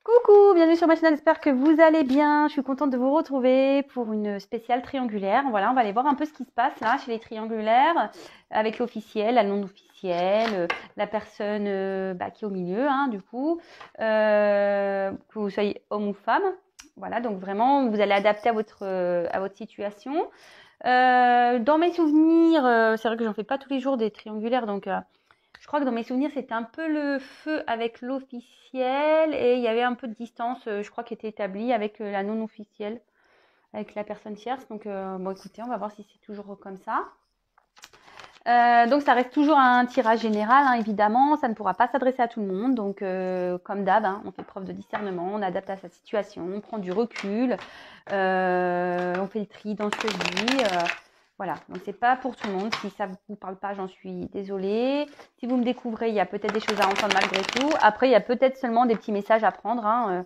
Coucou, bienvenue sur ma chaîne, j'espère que vous allez bien. Je suis contente de vous retrouver pour une spéciale triangulaire. Voilà, on va aller voir un peu ce qui se passe là chez les triangulaires avec l'officiel, la non officielle, la personne qui est au milieu, hein, du coup, que vous soyez homme ou femme. Voilà, donc vraiment, vous allez adapter à votre situation. Dans mes souvenirs, c'est vrai que j'en fais pas tous les jours des triangulaires, donc je crois que dans mes souvenirs, c'était un peu le feu avec l'officiel et il y avait un peu de distance, je crois, qui était établie avec la non officielle, avec la personne tierce. Donc, bon, écoutez, on va voir si c'est toujours comme ça. Donc, ça reste toujours un tirage général, hein, évidemment. Ça ne pourra pas s'adresser à tout le monde. Donc, comme d'hab, hein, on fait preuve de discernement, on adapte à sa situation, on prend du recul, on fait le tri dans ce que je dis. Voilà, donc c'est pas pour tout le monde. Si ça vous parle pas, j'en suis désolée. Si vous me découvrez, il y a peut-être des choses à entendre malgré tout. Après, il y a peut-être seulement des petits messages à prendre, hein,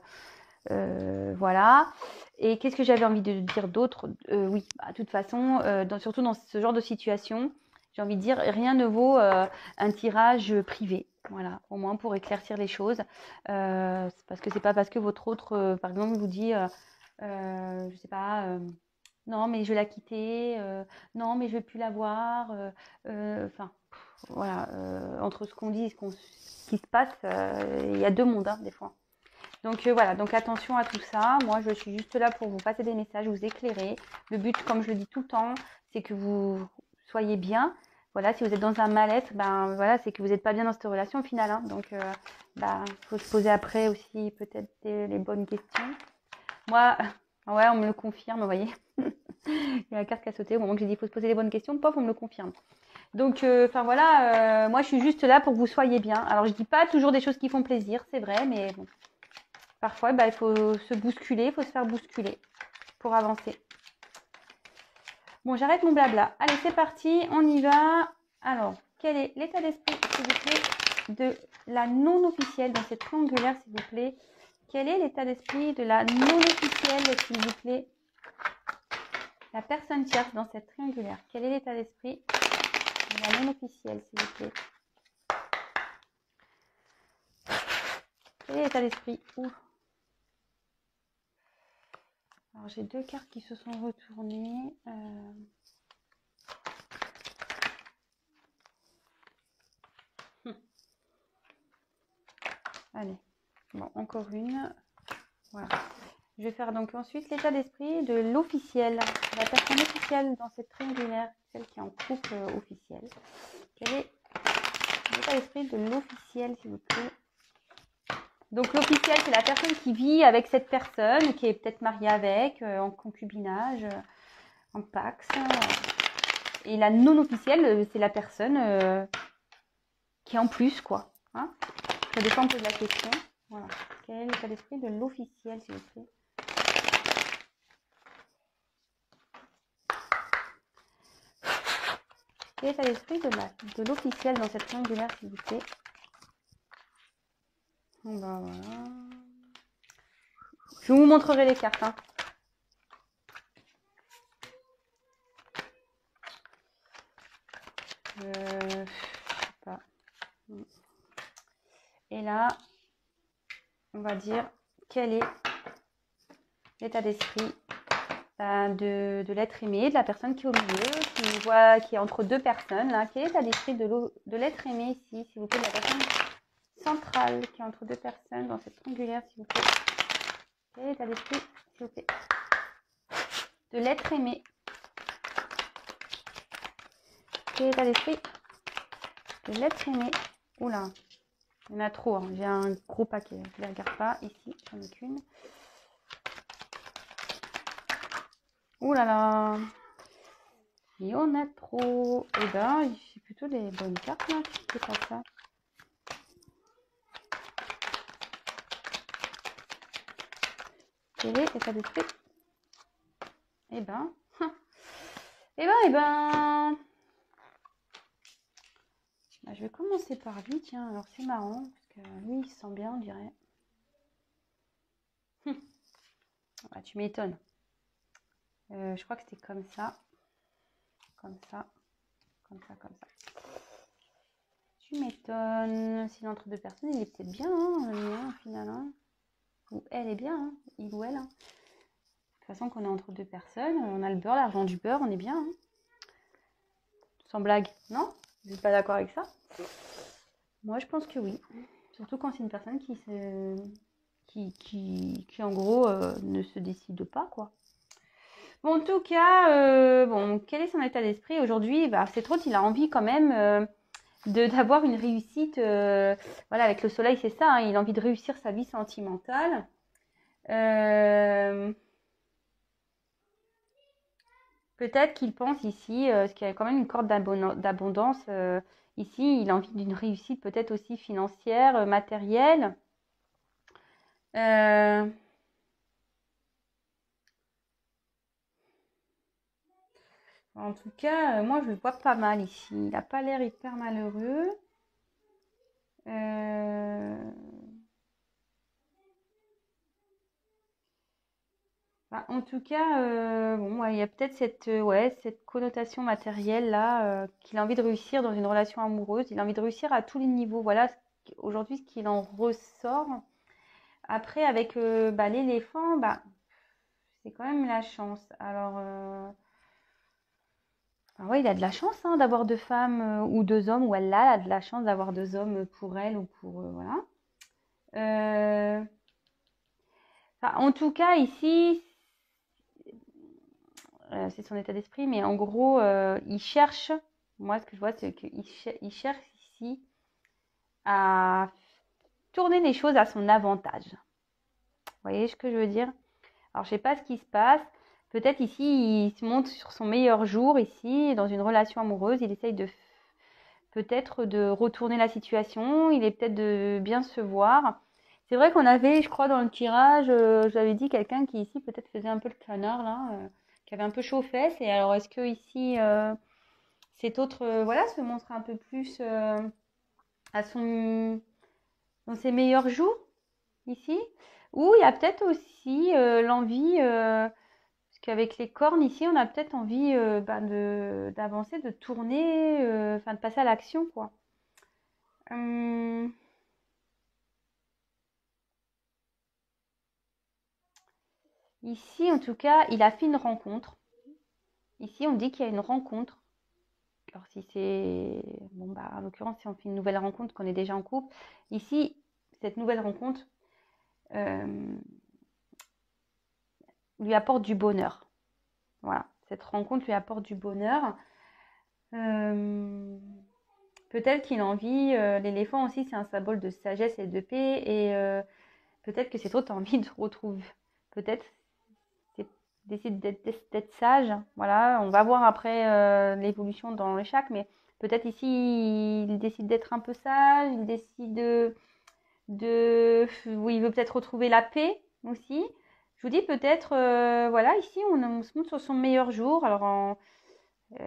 voilà. Et qu'est-ce que j'avais envie de dire d'autre? Oui, de toute façon, surtout dans ce genre de situation, j'ai envie de dire, rien ne vaut un tirage privé. Voilà, au moins pour éclaircir les choses. Parce que c'est pas parce que votre autre, par exemple, vous dit, je sais pas, non, mais je vais la quitter, non, mais je vais plus la voir. Enfin, voilà, entre ce qu'on dit et ce qui se passe, il y a deux mondes, hein, des fois. Donc voilà, donc attention à tout ça. Moi, je suis juste là pour vous passer des messages, vous éclairer. Le but, comme je le dis tout le temps, c'est que vous soyez bien. Voilà, si vous êtes dans un mal-être, ben voilà, c'est que vous n'êtes pas bien dans cette relation au final, hein. Donc, faut se poser après aussi peut-être les bonnes questions. Moi, ouais, on me le confirme, vous voyez. Il y a la carte qui a sauté au moment que j'ai dit il faut se poser les bonnes questions. Pof, on me le confirme. Donc, voilà, moi, je suis juste là pour que vous soyez bien. Alors, je dis pas toujours des choses qui font plaisir, c'est vrai, mais bon. Parfois, il faut se bousculer, il faut se faire bousculer pour avancer. Bon, j'arrête mon blabla. Allez, c'est parti, on y va. Alors, quel est l'état d'esprit, s'il vous plaît, de la non-officielle dans cette triangulaire, s'il vous plaît? Quel est l'état d'esprit de la non-officielle, s'il vous plaît? La personne tierce dans cette triangulaire. Quel est l'état d'esprit de la non-officielle, s'il vous plaît? Quel est l'état d'esprit? Alors, j'ai deux cartes qui se sont retournées. Allez, bon, encore une. Voilà. Je vais faire donc ensuite l'état d'esprit de l'officiel, la personne officielle dans cette triangulaire, celle qui est en couple officiel. Quel est l'état d'esprit de l'officiel, s'il vous plaît? Donc l'officiel, c'est la personne qui vit avec cette personne, qui est peut-être mariée avec, en concubinage, en pax. Et la non officielle, c'est la personne qui est en plus, quoi. Hein, ça dépend de la question. Voilà. Quel est l'état d'esprit de l'officiel, s'il vous plaît? Quel est l'état d'esprit de l'officiel dans cette triangulaire, s'il vous plaît? Voilà. Je vous montrerai les cartes, hein. Je sais pas. Et là, on va dire quel est l'état d'esprit de l'être aimé, de la personne qui est au milieu, qui est entre deux personnes. Là. Quel est l'état d'esprit de l'être aimé ici, s'il vous plaît, de la personne centrale qui est entre deux personnes dans cette triangulaire, s'il vous plaît? Quel est l'état d'esprit, s'il vous plaît, de l'être aimé? Quel est l'état d'esprit de l'être aimé? Oula, il y en a trop, hein. J'ai un gros paquet. Je ne les regarde pas. Ici, j'en ai qu'une. Ouh là là, il y en a trop. Eh ben, j'ai plutôt des bonnes cartes là. C'est pas ça. Quel est l'état d'esprit? Eh ben, bah, je vais commencer par lui. Tiens, alors c'est marrant parce que lui, il se sent bien, on dirait. Ah, tu m'étonnes. Je crois que c'était comme ça, comme ça, comme ça, comme ça. Tu m'étonnes. S'il est entre deux personnes, il est peut-être bien, hein, au final. Hein. ou elle est bien, hein, il ou elle. Hein. De toute façon, qu'on est entre deux personnes, on a le beurre, l'argent du beurre, on est bien. Hein. Sans blague, non? Vous n'êtes pas d'accord avec ça? Moi, je pense que oui. Surtout quand c'est une personne qui en gros, ne se décide pas, quoi. Bon, en tout cas, bon, quel est son état d'esprit aujourd'hui? Bah, c'est trop, il a envie quand même d'avoir une réussite. Voilà, avec le soleil, c'est ça. Hein, il a envie de réussir sa vie sentimentale. Peut-être qu'il pense ici, parce qu'il y a quand même une corde d'abondance. Ici, il a envie d'une réussite peut-être aussi financière, matérielle. Euh, En tout cas, moi, je le vois pas mal ici. Il n'a pas l'air hyper malheureux. Euh, en tout cas, bon, ouais, il y a peut-être cette connotation matérielle là, qu'il a envie de réussir dans une relation amoureuse. Il a envie de réussir à tous les niveaux. Voilà aujourd'hui ce qu'il en ressort. Après, avec l'éléphant, c'est quand même la chance. Alors, ouais, il a de la chance hein, d'avoir deux femmes ou deux hommes, ou elle a de la chance d'avoir deux hommes pour elle ou pour voilà. Euh, en tout cas, ici, c'est son état d'esprit, mais en gros, il cherche, moi ce que je vois, c'est qu'il cherche ici à tourner les choses à son avantage. Vous voyez ce que je veux dire? Alors, je sais pas ce qui se passe. Peut-être ici, il se montre sur son meilleur jour, ici, dans une relation amoureuse. Il essaye peut-être de retourner la situation. Il est peut-être de bien se voir. C'est vrai qu'on avait, je crois, dans le tirage, j'avais dit quelqu'un qui ici peut-être faisait un peu le canard, là, qui avait un peu chaud aux fesses. Et alors, est-ce que ici, cet autre, voilà, se montre un peu plus à dans ses meilleurs jours, ici? Ou il y a peut-être aussi l'envie, parce qu'avec les cornes ici, on a peut-être envie d'avancer, de tourner, enfin de passer à l'action, quoi. Hum, Ici, en tout cas, il a fait une rencontre. Ici, on dit qu'il y a une rencontre. Alors, si c'est. Bon, en l'occurrence, si on fait une nouvelle rencontre, qu'on est déjà en couple. Ici, cette nouvelle rencontre euh, lui apporte du bonheur. Voilà. Cette rencontre lui apporte du bonheur. Euh, Peut-être qu'il a envie. L'éléphant aussi, c'est un symbole de sagesse et de paix. Et peut-être que c'est trop, tu as envie de retrouver. Peut-être décide d'être sage. Voilà, on va voir après l'évolution dans le chaque, mais peut-être ici il décide d'être un peu sage, il décide oui, il veut peut-être retrouver la paix aussi. Je vous dis peut-être, voilà, ici on se montre sur son meilleur jour. Alors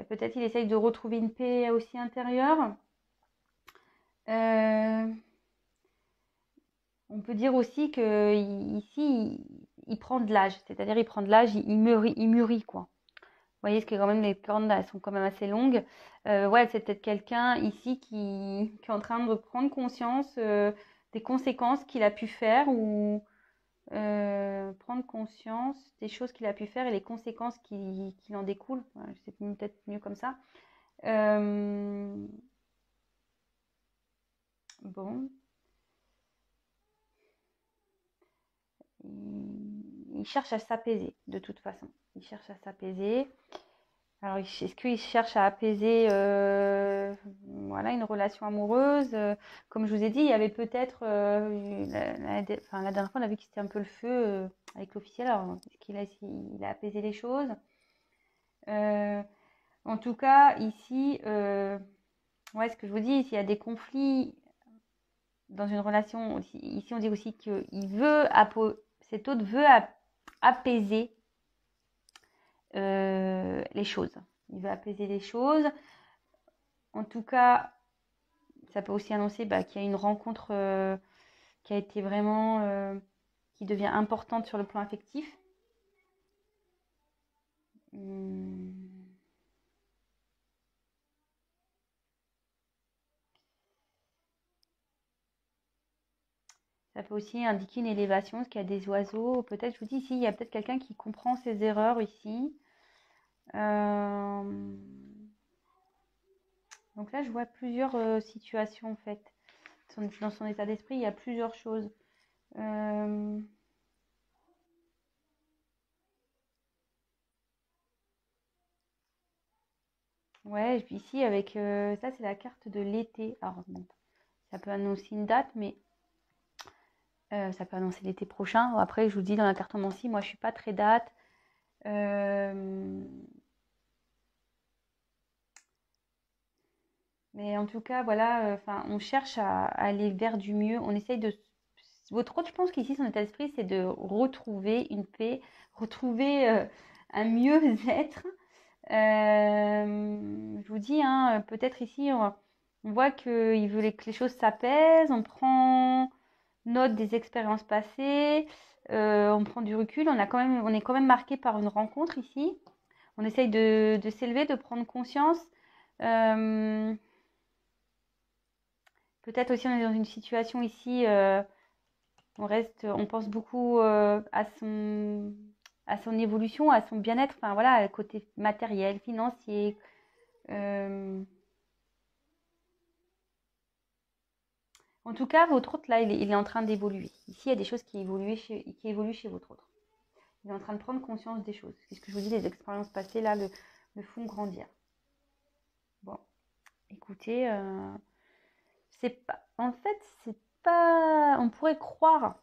peut-être il essaye de retrouver une paix aussi intérieure. Euh, on peut dire aussi que ici il prend de l'âge, c'est-à-dire il prend de l'âge, il mûrit quoi. Vous voyez, parce que quand même les cornes elles sont quand même assez longues. Ouais, c'est peut-être quelqu'un ici qui est en train de prendre conscience des conséquences qu'il a pu faire ou prendre conscience des choses qu'il a pu faire et les conséquences qui en découlent. Ouais, c'est peut-être mieux comme ça. Euh, bon, il cherche à s'apaiser de toute façon. Il cherche à s'apaiser. Alors, est-ce qu'il cherche à apaiser voilà, une relation amoureuse comme je vous ai dit, il y avait peut-être, la dernière fois, on a vu que c'était un peu le feu avec l'officiel. Alors, est-ce il a apaisé les choses Euh, En tout cas, ici, ouais, ce que je vous dis, s'il y a des conflits dans une relation, ici, on dit aussi qu'il veut, cet autre veut apaiser les choses. Il veut apaiser les choses. En tout cas, ça peut aussi annoncer qu'il y a une rencontre qui a été vraiment, qui devient importante sur le plan affectif. Hum, Ça peut aussi indiquer une élévation, parce qu'il y a des oiseaux. Peut-être, je vous dis ici, il y a peut-être quelqu'un qui comprend ses erreurs ici. Donc là, je vois plusieurs situations en fait. Dans son état d'esprit, il y a plusieurs choses. Ouais, et puis ici, avec ça, c'est la carte de l'été. Alors, bon, ça peut annoncer une date, mais ça peut annoncer l'été prochain. Après, je vous dis, dans la cartomancie, moi, je suis pas très date. Mais en tout cas, voilà, enfin, on cherche à aller vers du mieux. On essaye de. Votre rôle, je pense qu'ici, son état d'esprit, c'est de retrouver une paix, retrouver un mieux-être. Je vous dis, hein, peut-être ici, on voit qu'il veut que les choses s'apaisent, on prend note des expériences passées, on prend du recul, on est quand même marqué par une rencontre ici. On essaye de s'élever, de prendre conscience. Peut-être aussi on est dans une situation ici, on pense beaucoup à son évolution, à son bien-être, enfin voilà, côté matériel, financier. En tout cas, votre hôte là, il est en train d'évoluer. Ici, il y a des choses qui évoluent chez votre hôte. Il est en train de prendre conscience des choses. C'est ce que je vous dis, les expériences passées là le font grandir. Bon, écoutez, c'est pas. En fait, c'est pas. On pourrait croire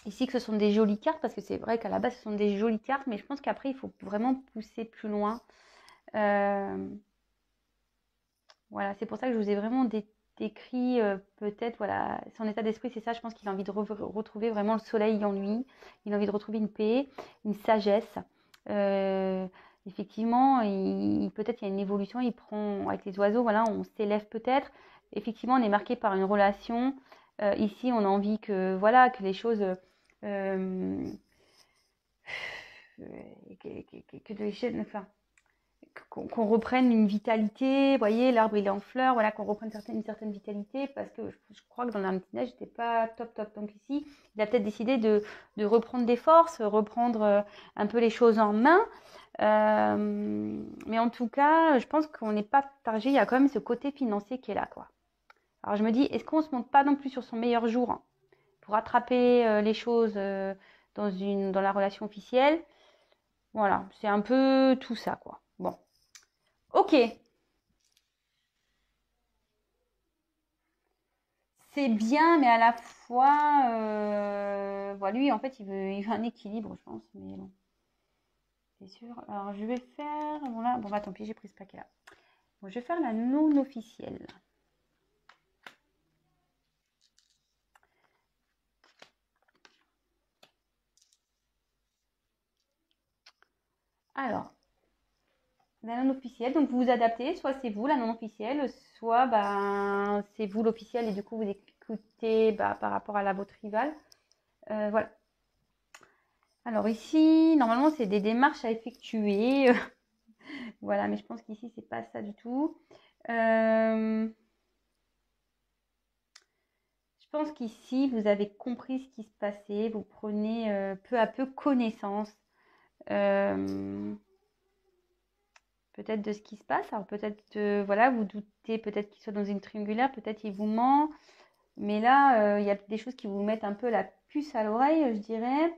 ici que ce sont des jolies cartes, parce que c'est vrai qu'à la base, ce sont des jolies cartes, mais je pense qu'après, il faut vraiment pousser plus loin. Voilà, c'est pour ça que je vous ai vraiment décrit peut-être, voilà, son état d'esprit, c'est ça, je pense qu'il a envie de retrouver vraiment le soleil en lui, il a envie de retrouver une paix, une sagesse. Euh, Effectivement, peut-être il y a une évolution, il prend, avec les oiseaux, voilà, on s'élève peut-être. Effectivement, on est marqué par une relation. Ici, on a envie que, voilà, que les choses... que les choses, enfin, qu'on reprenne une vitalité. Vous voyez, l'arbre il est en fleurs, voilà, qu'on reprenne une certaine vitalité, parce que je crois que dans la petit neige, j'étais pas top top. Donc ici, il a peut-être décidé de reprendre des forces, reprendre un peu les choses en main. Mais en tout cas, je pense qu'on n'est pas targé. Il y a quand même ce côté financier qui est là, quoi. Alors je me dis, est-ce qu'on se monte pas non plus sur son meilleur jour, hein, pour attraper les choses dans la relation officielle? Voilà, c'est un peu tout ça, quoi. Bon, ok. C'est bien, mais à la fois, voilà, lui, en fait, il veut un équilibre, je pense. Mais bon, c'est sûr. Alors, je vais faire. Bon, là, bon, bah, tant pis, j'ai pris ce paquet-là. Bon, je vais faire la non officielle. Alors, la non officielle, donc vous vous adaptez. Soit c'est vous la non officielle, soit ben, c'est vous l'officiel et du coup, vous écoutez bah, par rapport à votre rival. Voilà. Alors, ici, normalement, c'est des démarches à effectuer. Voilà, mais je pense qu'ici, c'est pas ça du tout. Je pense qu'ici, vous avez compris ce qui se passait, vous prenez peu à peu connaissance peut-être de ce qui se passe. Alors peut-être, voilà, vous doutez peut-être qu'il soit dans une triangulaire, peut-être il vous ment, mais là, il y a des choses qui vous mettent un peu la puce à l'oreille, je dirais.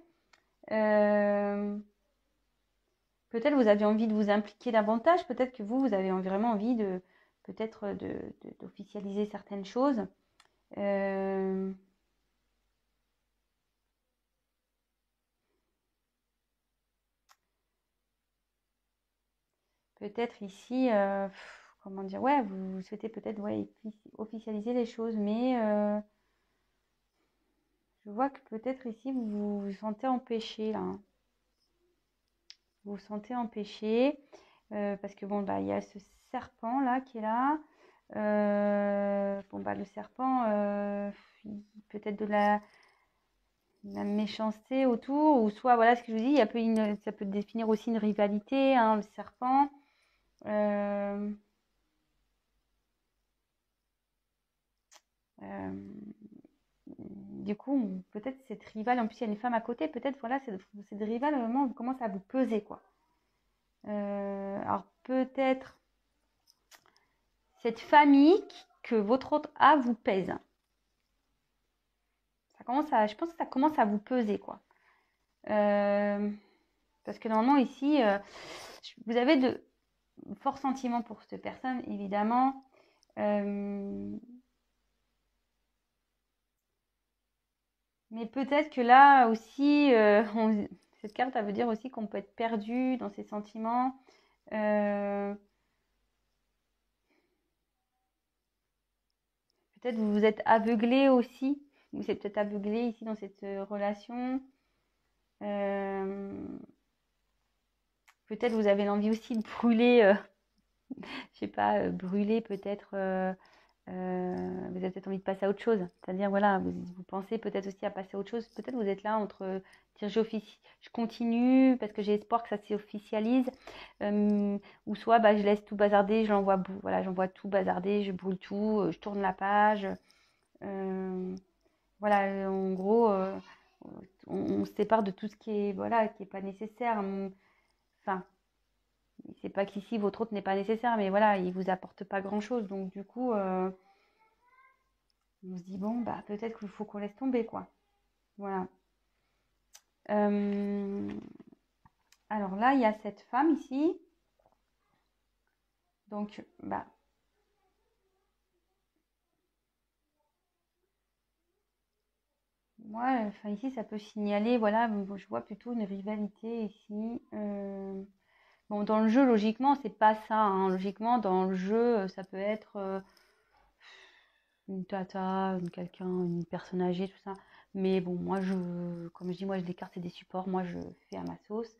Peut-être vous avez envie de vous impliquer davantage, peut-être que vous avez vraiment envie de peut-être d'officialiser certaines choses. Euh, Peut-être ici, comment dire, ouais, vous souhaitez peut-être ouais, officialiser les choses, mais je vois que peut-être ici vous vous sentez empêché là, hein. Vous vous sentez empêché parce que bon, bah, il y a ce serpent là qui est là. Bon, bah, le serpent, peut-être de la méchanceté autour, ou soit, voilà ce que je vous dis, ça peut définir aussi une rivalité, hein, le serpent. Euh, euh, du coup, peut-être cette rivale, en plus il y a une femme à côté, peut-être voilà, cette rivale, vraiment, commence à vous peser, quoi. Alors peut-être cette famille que votre autre a vous pèse. Je pense que ça commence à vous peser, quoi. Parce que normalement ici, vous avez de forts sentiments pour cette personne, évidemment. Mais peut-être que là aussi, cette carte, elle veut dire aussi qu'on peut être perdu dans ses sentiments. Peut-être vous vous êtes aveuglé aussi. Vous êtes peut-être aveuglé ici dans cette relation. Peut-être vous avez l'envie aussi de brûler, je sais pas, brûler peut-être. Vous avez peut-être envie de passer à autre chose. C'est-à-dire, voilà, vous pensez peut-être aussi à passer à autre chose. Peut-être vous êtes là entre dire je continue parce que j'ai espoir que ça s'officialise. Ou soit je laisse tout bazarder, voilà, j'envoie tout bazarder, je brûle tout, je tourne la page. Voilà, en gros, on se sépare de tout ce qui est, voilà, qui est pas nécessaire. Enfin, c'est pas qu'ici votre autre n'est pas nécessaire, mais voilà, il vous apporte pas grand-chose. Donc du coup, on se dit bon, peut-être qu'il faut qu'on laisse tomber, quoi. Voilà. Alors là, il y a cette femme ici. Donc, moi, enfin ici, ça peut signaler, voilà, je vois plutôt une rivalité ici. Bon, dans le jeu, logiquement, c'est pas ça, hein. Logiquement, dans le jeu, ça peut être une tata, quelqu'un, une personne âgée, tout ça. Mais bon, moi, comme je dis, moi, les cartes, c'est des supports. Moi, je fais à ma sauce.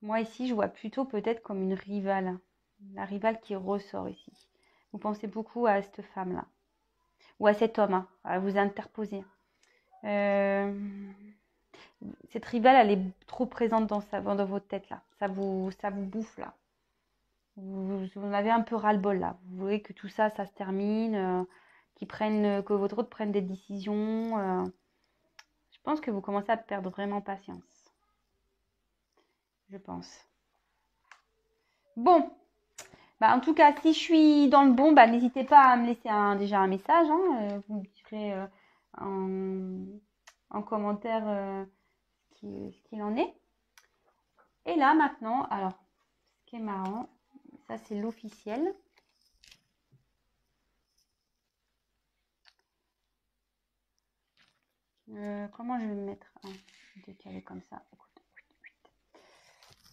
Moi, ici, je vois plutôt peut-être comme une rivale. La rivale qui ressort ici. Vous pensez beaucoup à cette femme-là. Ou à cet homme, hein, à vous interposer. Cette rivale, elle est trop présente dans votre tête, là. Ça vous bouffe, là. Vous en avez un peu ras-le-bol, là. Vous voulez que tout ça, ça se termine, que votre autre prenne des décisions. Je pense que vous commencez à perdre vraiment patience. Je pense. Bon. En tout cas, si je suis dans le bon, n'hésitez pas à me laisser déjà un message, hein. Vous me direz en commentaire ce qu'il en est. Et là, maintenant, alors, ce qui est marrant, ça c'est l'officiel. Comment je vais me mettre? Je vais décaler comme ça. Écoute.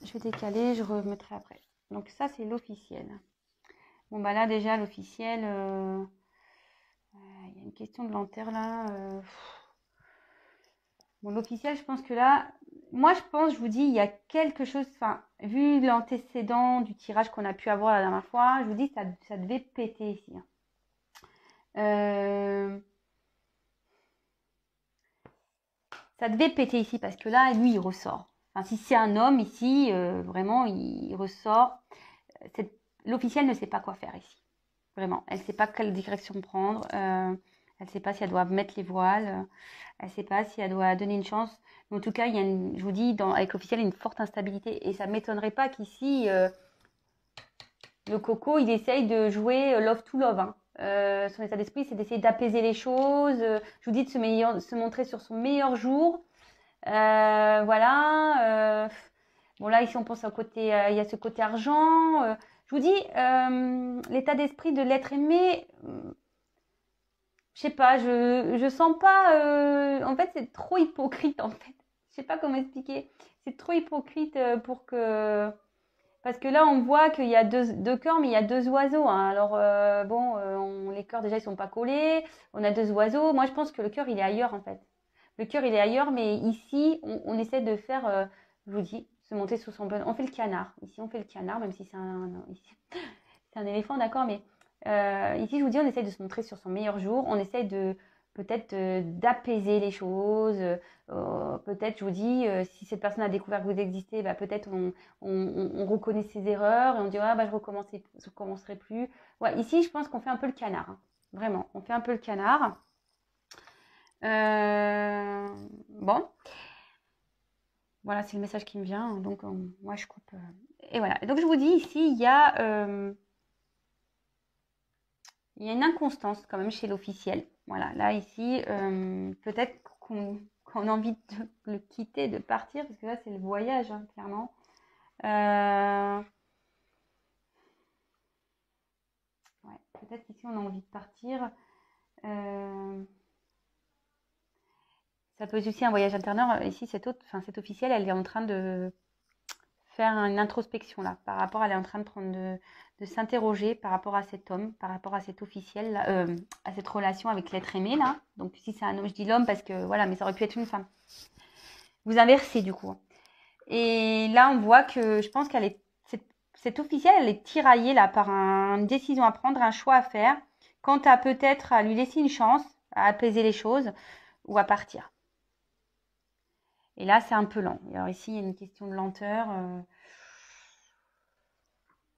Je vais décaler, je remettrai après. Donc ça, c'est l'officiel. Bon, là, déjà, l'officiel, il y a une question de lenteur, là. Bon, l'officiel, je pense que là, moi, je vous dis, il y a quelque chose, enfin, vu l'antécédent du tirage qu'on a pu avoir la dernière fois, je vous dis, ça devait péter ici. Ça devait péter ici parce que là, lui, il ressort. Enfin, si c'est un homme ici, vraiment, il ressort. L'officiel ne sait pas quoi faire ici. Vraiment. Elle ne sait pas quelle direction prendre. Elle ne sait pas si elle doit mettre les voiles. Elle ne sait pas si elle doit donner une chance. Mais en tout cas, je vous dis, avec l'officiel, il y a une forte instabilité. Et ça ne m'étonnerait pas qu'ici, le coco, il essaye de jouer love to love. Hein. Son état d'esprit, c'est d'essayer d'apaiser les choses. Je vous dis de se montrer sur son meilleur jour. Voilà. Bon, là, ici, on pense au côté, il y a ce côté argent. Je vous dis, l'état d'esprit de l'être aimé, je sais pas, je sens pas. En fait, c'est trop hypocrite, en fait. Je sais pas comment expliquer. C'est trop hypocrite pour que. Parce que là, on voit qu'il y a deux cœurs, mais il y a deux oiseaux. Hein. Alors, les cœurs, déjà, ils sont pas collés. On a deux oiseaux. Moi, je pense que le cœur, il est ailleurs, en fait. Le cœur, il est ailleurs, mais ici, on essaie de faire, je vous dis, se monter sur son bon. On fait le canard. Ici, on fait le canard, même si c'est un éléphant, d'accord, mais ici, je vous dis, on essaie de se montrer sur son meilleur jour. On essaie de peut-être d'apaiser les choses. Peut-être, je vous dis, si cette personne a découvert que vous existez, bah, peut-être on reconnaît ses erreurs et on dit, ah, bah, je recommencerai plus. Ouais, ici, je pense qu'on fait un peu le canard. Hein. Vraiment, on fait un peu le canard. Bon. Voilà, c'est le message qui me vient. Donc, moi, je coupe. Et voilà. Et donc, je vous dis, ici, il y a une inconstance quand même chez l'officiel. Voilà, là, ici, peut-être qu'on a envie de le quitter, de partir, parce que là, c'est le voyage, hein, clairement. Ouais, peut-être qu'ici, on a envie de partir. Ça peut être aussi un voyage intérieur. Ici, cette officielle, elle est en train de faire une introspection là, par rapport, elle est en train de s'interroger par rapport à cet homme, par rapport à cet officiel, là, à cette relation avec l'être aimé là. Donc si c'est un homme, je dis l'homme parce que voilà, mais ça aurait pu être une femme. Vous inversez du coup. Et là, on voit que je pense qu'elle est, cette officielle, elle est tiraillée là par une décision à prendre, un choix à faire, quant à peut-être à lui laisser une chance, à apaiser les choses ou à partir. Et là, c'est un peu lent. Alors ici, il y a une question de lenteur.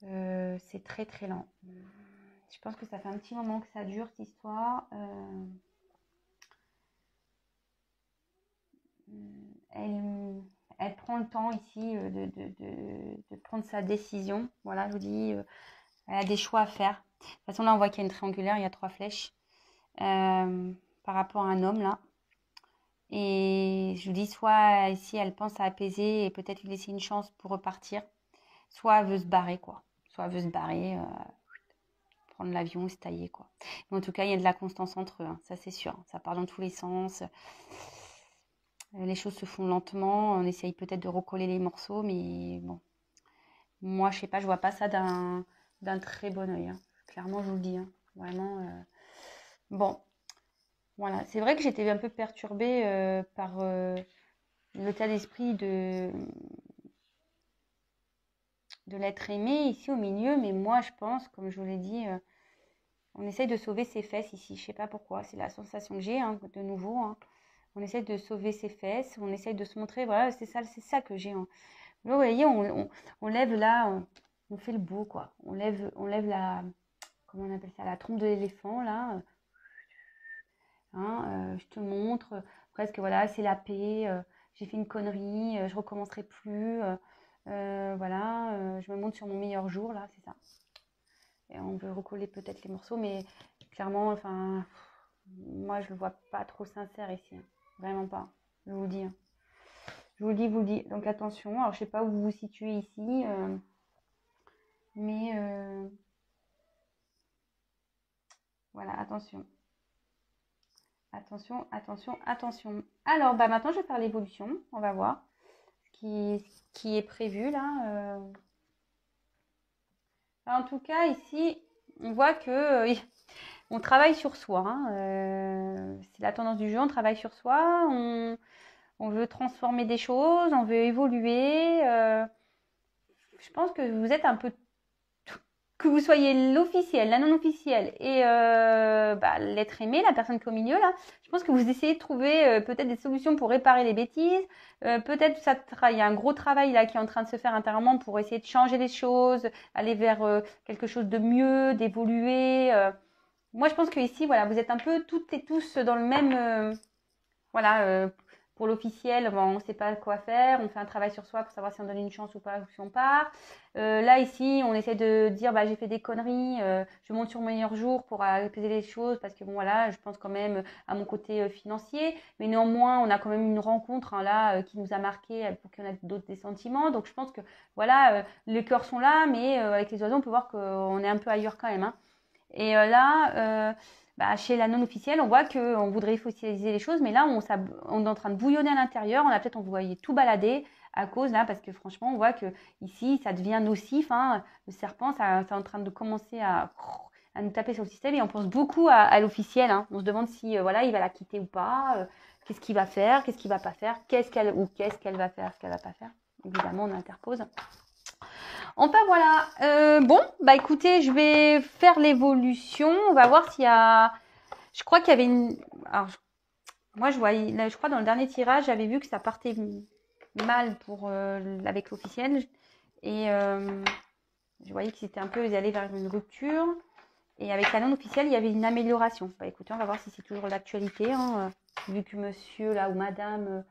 C'est très très lent. Je pense que ça fait un petit moment que ça dure cette histoire. Elle prend le temps ici de prendre sa décision. Voilà, je vous dis, elle a des choix à faire. De toute façon, là, on voit qu'il y a une triangulaire, il y a 3 flèches par rapport à un homme là. Et je vous dis, soit ici, elle pense à apaiser et peut-être lui laisser une chance pour repartir, soit elle veut se barrer, quoi. Soit elle veut se barrer, prendre l'avion et se tailler, quoi. Mais en tout cas, il y a de la constance entre eux, hein, ça c'est sûr. Ça part dans tous les sens. Les choses se font lentement. On essaye peut-être de recoller les morceaux, mais bon. Moi, je sais pas, je vois pas ça d'un très bon œil. Hein. Clairement, je vous le dis. Hein. Vraiment. Bon. Voilà. C'est vrai que j'étais un peu perturbée par l'état d'esprit de l'être aimé ici au milieu. Mais moi, je pense, comme je vous l'ai dit, on essaye de sauver ses fesses ici. Je sais pas pourquoi. C'est la sensation que j'ai, hein, de nouveau. Hein. On essaye de sauver ses fesses. On essaye de se montrer. Voilà, c'est ça que j'ai. Hein. Là, vous voyez, on lève là, on fait le beau, quoi. On lève la, comment on appelle ça, la trompe de l'éléphant, là. Hein, je te montre, presque, voilà, c'est la paix, j'ai fait une connerie, je recommencerai plus, voilà, je me montre sur mon meilleur jour, là, c'est ça. Et on veut recoller peut-être les morceaux, mais clairement, enfin, moi, je le vois pas trop sincère ici, hein. Vraiment pas, je vous le dis. Hein. Je vous le dis, donc attention, alors je sais pas où vous vous situez ici, mais voilà, attention. Attention, attention, attention. Alors, bah maintenant, je vais faire l'évolution. On va voir ce qui est prévu là. En tout cas, ici, on voit que on travaille sur soi. Hein. C'est la tendance du jeu, on travaille sur soi. On veut transformer des choses, on veut évoluer. Je pense que vous êtes un peu que vous soyez l'officiel, la non-officielle et l'être aimé, la personne qui est au milieu là, je pense que vous essayez de trouver peut-être des solutions pour réparer les bêtises. Peut-être il y a un gros travail là qui est en train de se faire intérieurement pour essayer de changer les choses, aller vers quelque chose de mieux, d'évoluer. Moi, je pense que ici, voilà, vous êtes un peu toutes et tous dans le même, voilà. Pour l'officiel, bon, on ne sait pas quoi faire, on fait un travail sur soi pour savoir si on donne une chance ou pas, ou si on part. Là, ici, on essaie de dire, j'ai fait des conneries, je monte sur mon meilleur jour pour apaiser les choses, parce que bon, voilà, je pense quand même à mon côté financier, mais néanmoins, on a quand même une rencontre hein, là qui nous a marqué pour qu'il y en ait d'autres des sentiments. Donc, je pense que, voilà, les cœurs sont là, mais avec les oiseaux, on peut voir qu'on est un peu ailleurs quand même. Hein. Et là... chez la non-officielle, on voit qu'on voudrait officialiser les choses, mais là, on est en train de bouillonner à l'intérieur. On a peut-être envoyé tout balader à cause, là, parce que franchement, on voit que ici, ça devient nocif. Hein. Le serpent, c'est en train de commencer à nous taper sur le système et on pense beaucoup à l'officiel. Hein. On se demande si voilà, il va la quitter ou pas, qu'est-ce qu'il va faire, qu'est-ce qu'il va pas faire, qu'est-ce qu'elle va faire, ce qu'elle va pas faire. Évidemment, on interpose. Enfin voilà, bon, écoutez, je vais faire l'évolution, on va voir s'il y a... Je crois qu'il y avait une... Alors, moi, je voyais, là, je crois dans le dernier tirage, j'avais vu que ça partait mal pour, avec l'officiel. Et je voyais qu'ils étaient un peu, ils allaient vers une rupture. Et avec la non officielle, il y avait une amélioration. Bah écoutez, on va voir si c'est toujours l'actualité. Hein. Vu que monsieur là ou madame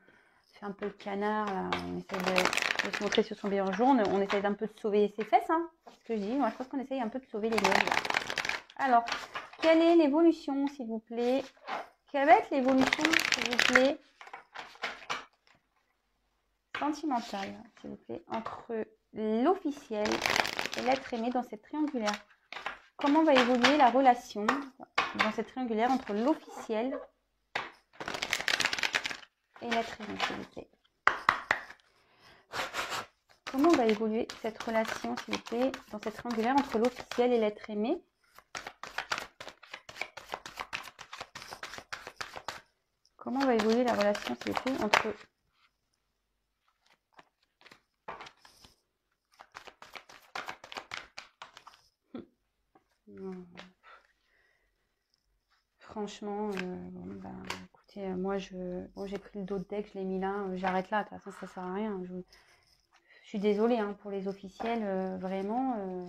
fait un peu le canard, là, on essaie de se montrer sur son meilleur jour. On essaie d'un peu de sauver ses fesses. Hein. C'est ce que je dis. Moi, je pense qu'on essaye un peu de sauver les meubles. Alors, quelle est l'évolution, s'il vous plaît? Quelle va être l'évolution, s'il vous plaît, sentimentale, s'il vous plaît, entre l'officiel et l'être aimé dans cette triangulaire? Comment va évoluer la relation dans cette triangulaire entre l'officiel et l'être aimé, s'il vous plaît? Comment va évoluer cette relation, s'il vous plaît, dans cette triangulaire entre l'officiel et l'être aimé? Comment va évoluer la relation, s'il vous plaît, entre... Franchement, bon, bah, écoutez, moi, j'ai pris le dos de deck, je l'ai mis là, j'arrête là, de toute façon, ça sert à rien. Je suis désolée hein, pour les officiels, vraiment,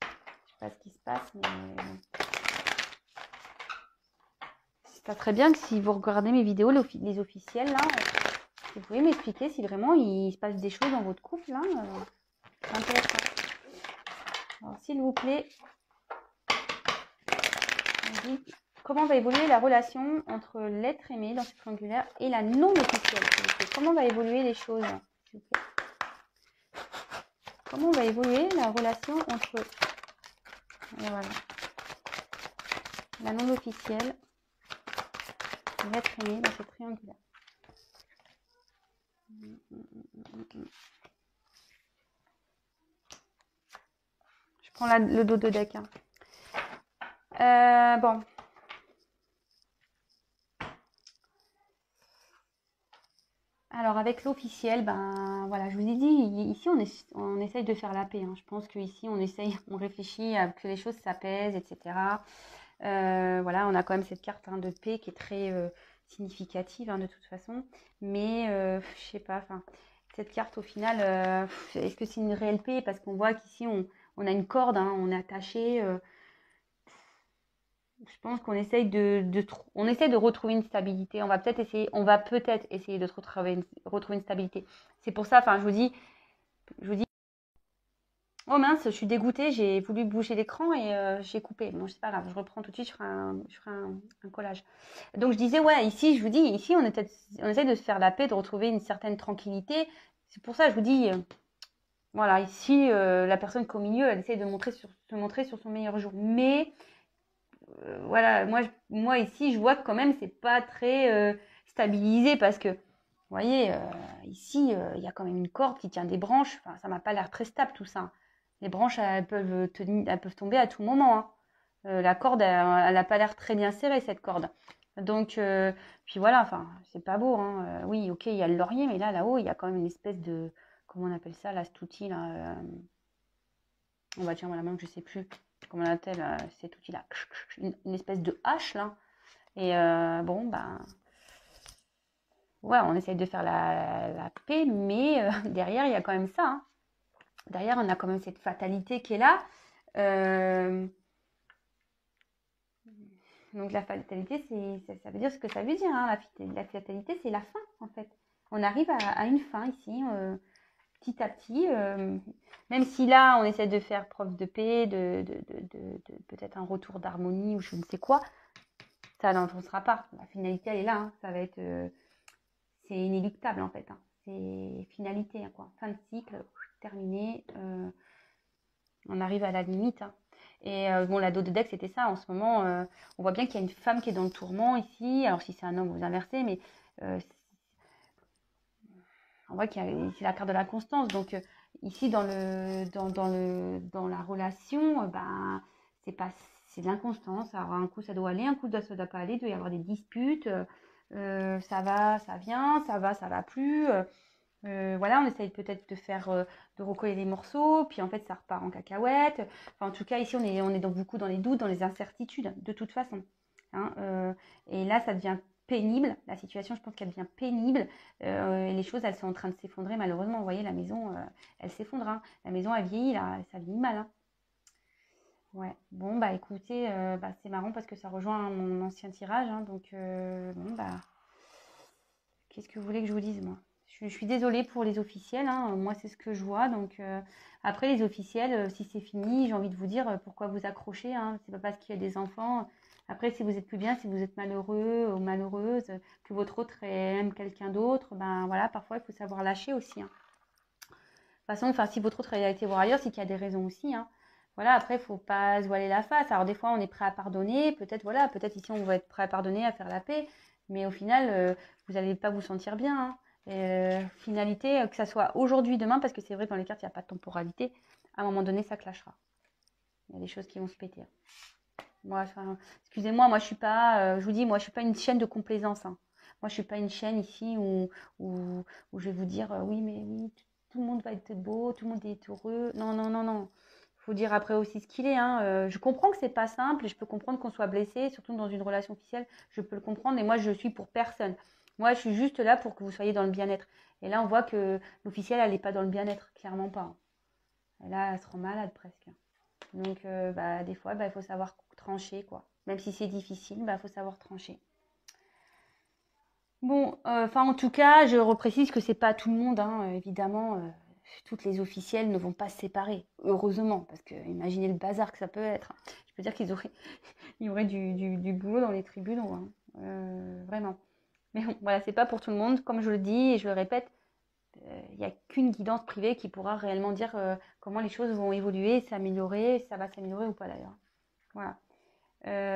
je sais pas ce qui se passe, mais c'est très bien que si vous regardez mes vidéos, les officiels, là, vous pouvez m'expliquer si vraiment il se passe des choses dans votre couple, là, c'est intéressant. Alors, s'il vous plaît, comment va évoluer la relation entre l'être aimé dans ce triangulaire et la non officielle, s'il vous plaît? Comment va évoluer les choses, s'il vous plaît? Comment va évoluer la relation entre voilà, la non officielle et l'être aimé dans ce triangulaire? Je prends le dos de deck. Hein. Bon. Alors avec l'officiel, ben voilà, je vous ai dit, ici on essaye de faire la paix. Hein. Je pense qu'ici on réfléchit à que les choses s'apaisent, etc. Voilà, on a quand même cette carte hein, de paix qui est très significative hein, de toute façon. Mais je sais pas, enfin, cette carte au final, est-ce que c'est une réelle paix? Parce qu'on voit qu'ici on a une corde, hein, on est attaché. Je pense qu'on essaye on essaye de retrouver une stabilité. On va peut-être essayer de retrouver une stabilité. C'est pour ça, enfin, je vous dis, oh mince, je suis dégoûtée, j'ai voulu bouger l'écran et j'ai coupé. Bon, c'est pas grave, je reprends tout de suite, je ferai un collage. Donc je disais, ouais, ici, je vous dis, ici, on essaie de se faire la paix, de retrouver une certaine tranquillité. C'est pour ça, je vous dis, voilà, ici, la personne qui est au milieu, elle essaie de se montrer sur son meilleur jour. Mais voilà, moi ici, je vois que quand même, c'est pas très stabilisé parce que, vous voyez, ici, il y a quand même une corde qui tient des branches. Enfin, ça m'a pas l'air très stable tout ça. Les branches, elles peuvent tomber à tout moment. Hein. La corde, elle n'a pas l'air très bien serrée, cette corde. Donc, puis voilà, enfin, c'est pas beau. Hein. Oui, ok, il y a le laurier, mais là-haut, il y a quand même une espèce de, comment on appelle ça, là, cet outil, là. On va tiens, voilà, même je sais plus comment on appelle cet outil-là. Une espèce de hache, là. Et bon, ben, ouais, on essaye de faire la paix, mais derrière, il y a quand même ça. Hein. Derrière, on a quand même cette fatalité qui est là. Donc la fatalité, ça veut dire ce que ça veut dire. Hein. La fatalité, c'est la fin, en fait. On arrive à une fin ici, petit à petit. Même si là, on essaie de faire preuve de paix, de peut-être un retour d'harmonie ou je ne sais quoi, ça n'avancera pas. La finalité, elle est là. Hein. Ça va être... c'est inéluctable, en fait. Hein. C'est finalité, hein, quoi. Fin de cycle, terminé. On arrive à la limite. Hein. Et bon, la dos de deck, c'était ça. En ce moment, on voit bien qu'il y a une femme qui est dans le tourment ici. Alors, si c'est un homme, vous inversez, mais on voit qu'il c'est la carte de la constance. Donc, ici, dans la relation, ben, c'est de l'inconstance. Alors, un coup, ça doit aller, un coup, ça doit pas aller. Il doit y avoir des disputes. Ça va, ça vient, ça va plus. Voilà, on essaye peut-être de recoller les morceaux, puis en fait, ça repart en cacahuète. Enfin, en tout cas, ici, on est donc beaucoup dans les doutes, dans les incertitudes, de toute façon. hein, et là, ça devient pénible. La situation, je pense qu'elle devient pénible. Et les choses, elles sont en train de s'effondrer. Malheureusement, vous voyez, la maison, elle s'effondre. Hein. La maison, elle vieillit, là. Ça vieillit mal. Hein. Ouais. Bon, bah écoutez, c'est marrant parce que ça rejoint mon ancien tirage. Hein, donc, bon, bah, qu'est-ce que vous voulez que je vous dise, moi? Je suis désolée pour les officiels. Hein, moi, c'est ce que je vois. Donc, après, les officiels, si c'est fini, j'ai envie de vous dire pourquoi vous accrochez. Hein, c'est pas parce qu'il y a des enfants. Après, si vous êtes plus bien, si vous êtes malheureux ou malheureuse, que votre autre aime quelqu'un d'autre, ben voilà, parfois, il faut savoir lâcher aussi. Hein. De toute façon, enfin, si votre autre a été voir ailleurs, c'est qu'il y a des raisons aussi. Hein. Voilà, après, il ne faut pas se voiler la face. Alors, des fois, on est prêt à pardonner. Peut-être, voilà, peut-être ici, on va être prêt à pardonner, à faire la paix. Mais au final, vous n'allez pas vous sentir bien. Hein. Finalité, que ça soit aujourd'hui, demain, parce que c'est vrai, dans les cartes, il n'y a pas de temporalité. À un moment donné, ça clashera. Il y a des choses qui vont se péter. Moi, enfin, excusez-moi, moi, je suis pas, je vous dis, moi, je suis pas une chaîne de complaisance. Hein. Moi, je suis pas une chaîne ici où je vais vous dire, oui, mais oui, tout le monde va être beau, tout le monde est heureux. Non, non, non, non. Faut dire après aussi ce qu'il est. Hein. Je comprends que c'est pas simple. Je peux comprendre qu'on soit blessé, surtout dans une relation officielle. Je peux le comprendre. Et moi, je suis pour personne. Moi, je suis juste là pour que vous soyez dans le bien-être. Et là, on voit que l'officielle, elle n'est pas dans le bien-être, clairement pas. Hein. Et là, elle se rend malade presque. Donc, des fois, il faut savoir trancher, quoi. Même si c'est difficile, il faut savoir trancher. Bon, en tout cas, je reprécise que c'est pas tout le monde, hein, évidemment. Toutes les officielles ne vont pas se séparer, heureusement, parce que imaginez le bazar que ça peut être. Hein. Je peux dire il y aurait du boulot dans les tribunaux, hein. Vraiment. Mais bon, voilà, c'est pas pour tout le monde. Comme je le dis et je le répète, il n'y a qu'une guidance privée qui pourra réellement dire comment les choses vont évoluer, s'améliorer, si ça va s'améliorer ou pas d'ailleurs. Voilà.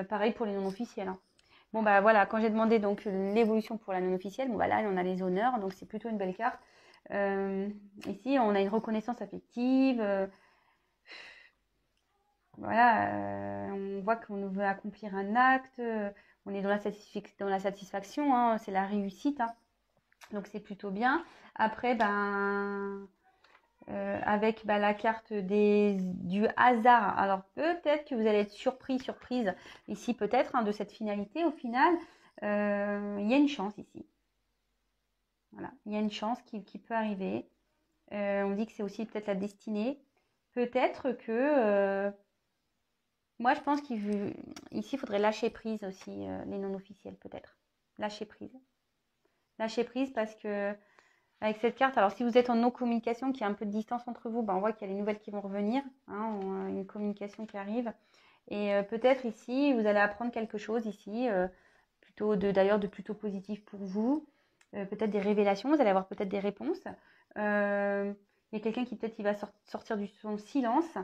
Pareil pour les non officiels. Hein. Bon bah voilà, quand j'ai demandé donc l'évolution pour la non officielle, bon bah là on a les honneurs, donc c'est plutôt une belle carte. Ici on a une reconnaissance affective. Voilà, on voit qu'on veut accomplir un acte, on est dans la satisfaction, hein, c'est la réussite. Hein. Donc c'est plutôt bien. Après, avec la carte du hasard. Alors peut-être que vous allez être surprise ici peut-être hein, de cette finalité. Au final, il y a une chance ici. Voilà, il y a une chance qui peut arriver. On dit que c'est aussi peut-être la destinée. Peut-être que moi je pense qu'ici il faudrait lâcher prise aussi les non officiels peut-être. Lâcher prise. Lâcher prise parce que avec cette carte, alors si vous êtes en non-communication, qu'il y a un peu de distance entre vous, on voit qu'il y a les nouvelles qui vont revenir, hein, une communication qui arrive. Et peut-être ici, vous allez apprendre quelque chose ici, d'ailleurs de plutôt positif pour vous. Peut-être des révélations, vous allez avoir peut-être des réponses. Il y a quelqu'un qui peut-être il va sortir de son silence.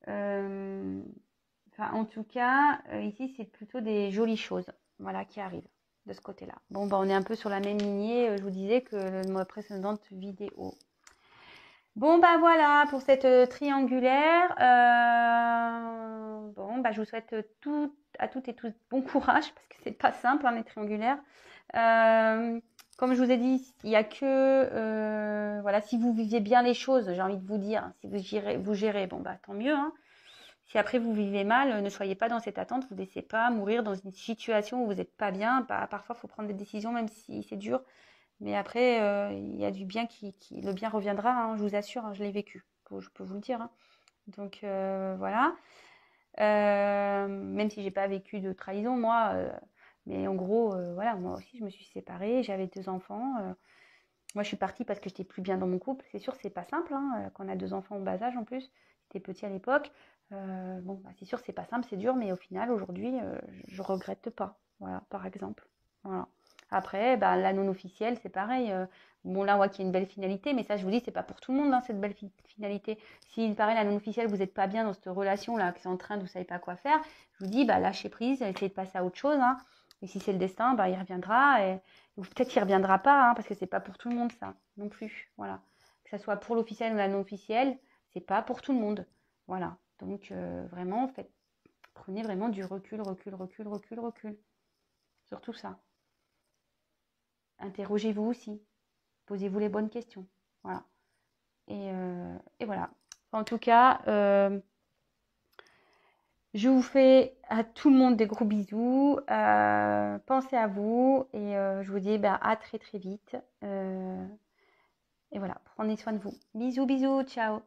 En tout cas, ici, c'est plutôt des jolies choses voilà, qui arrivent de ce côté-là. Bon, on est un peu sur la même lignée, je vous disais, que ma précédente vidéo. Bon, voilà pour cette triangulaire. Je vous souhaite à toutes et tous bon courage, parce que c'est pas simple, hein, les triangulaires. Comme je vous ai dit, il n'y a que... voilà, si vous viviez bien les choses, j'ai envie de vous dire, si vous gérez, tant mieux, hein. Si après vous vivez mal, ne soyez pas dans cette attente, vous ne laissez pas mourir dans une situation où vous n'êtes pas bien. Parfois, il faut prendre des décisions, même si c'est dur. Mais après, il y a du bien le bien reviendra, hein, je vous assure, hein, je l'ai vécu, je peux vous le dire. Hein. Donc voilà. Même si j'ai pas vécu de trahison, moi, mais en gros, voilà, moi aussi, je me suis séparée, j'avais 2 enfants. Moi, je suis partie parce que j'étais plus bien dans mon couple. C'est sûr, c'est pas simple, hein, quand on a 2 enfants au bas âge en plus. J'étais petit à l'époque. C'est sûr, c'est pas simple, c'est dur, mais au final, aujourd'hui, je regrette pas. Voilà, par exemple. Voilà. Après, la non officielle, c'est pareil. Là, on voit qu'il y a une belle finalité, mais ça, je vous dis, c'est pas pour tout le monde, hein, cette belle finalité. Si, il paraît, la non officielle, vous n'êtes pas bien dans cette relation-là, que c'est en train de vous savez pas quoi faire, je vous dis, lâchez prise, essayez de passer à autre chose. Hein. Et si c'est le destin, il reviendra. Ou peut-être qu'il ne reviendra pas, hein, parce que c'est pas pour tout le monde, ça, non plus. Voilà. Que ce soit pour l'officiel ou la non officielle, c'est pas pour tout le monde. Voilà. Donc, vraiment, prenez vraiment du recul. Sur tout ça. Interrogez-vous aussi. Posez-vous les bonnes questions. Voilà. Et voilà. En tout cas, Je vous fais à tout le monde des gros bisous. Pensez à vous et je vous dis à très très vite. Et voilà, prenez soin de vous. Bisous, bisous, ciao.